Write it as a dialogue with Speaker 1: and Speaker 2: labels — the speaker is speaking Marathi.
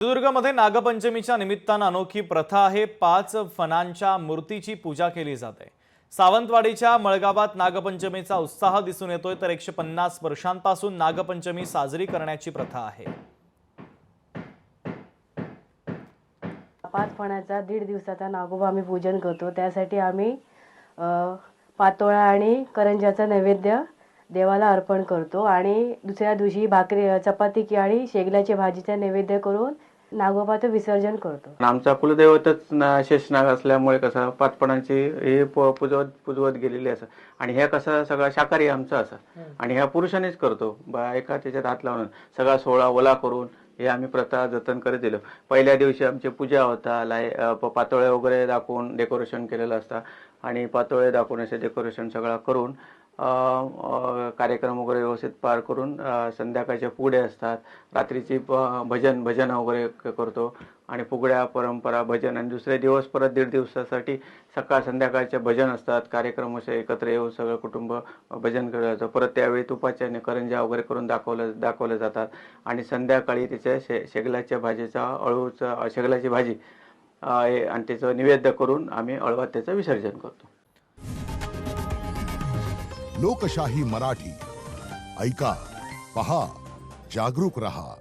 Speaker 1: सिंधुदुर्गमध्ये नागपंचमीच्या निमित्तानं अनोखी प्रथा आहे। 5 फणांच्या मूर्तीची पूजा केली जाते। सावंतवाडीच्या मळगावात नागपंचमीचा उत्साह दिसून येतोय, तर 150 वर्षांपासून नागपंचमी साजरी करण्याची प्रथा आहे।
Speaker 2: 5 फणाचा 1.5 दिवसाचा नागोबा आम्ही पूजन करतो। त्यासाठी आम्ही पातोळा आणि करंज्याचा नैवेद्य देवाला अर्पण करतो आणि दुसऱ्या दिवशी भाकरी चपाती आणि शेगल्याच्या भाजीचा नैवेद्य करून नागोबाचं विसर्जन करतो।
Speaker 3: आमचा कुलदैवतच शेषनाग असल्यामुळे कसं 5 फणांची हे पूजवत गेलेली असं आणि हे कसं सगळं शाकाहारी आमचं असं आणि ह्या पुरुषांनीच करतो। बायका त्याच्यात हात लावून सगळा सोळा ओला करून हे आम्ही प्रथा जतन करत दिलो। पहिल्या दिवशी आमची पूजा होता, पातोळे वगैरे दाखवून डेकोरेशन केलेलं असतं आणि पातोळे दाखवून असे डेकोरेशन सगळं करून कार्यक्रम वगैरे व्यवस्थित पार करून संध्याकाळचे फुगडे असतात, रात्रीची भजन वगैरे करतो आणि फुगड्या परंपरा भजन आणि दुसरे दिवस परत 1.5 दिवसासाठी सकाळ संध्याकाळचे भजन असतात। कार्यक्रम असे एकत्र येऊन सगळं कुटुंब भजन केलं जातं। परत त्यावेळी तुपाच्या करंज्या वगैरे करून दाखवले जातात आणि संध्याकाळी तिच्या शेगलाच्या भाजीचा शेगलाची भाजी आणि त्याचं निवेद्य करून आम्ही अळवात त्याचं विसर्जन करतो।
Speaker 4: लोकशाही मराठी ऐका, पहा, जागरूक रहा।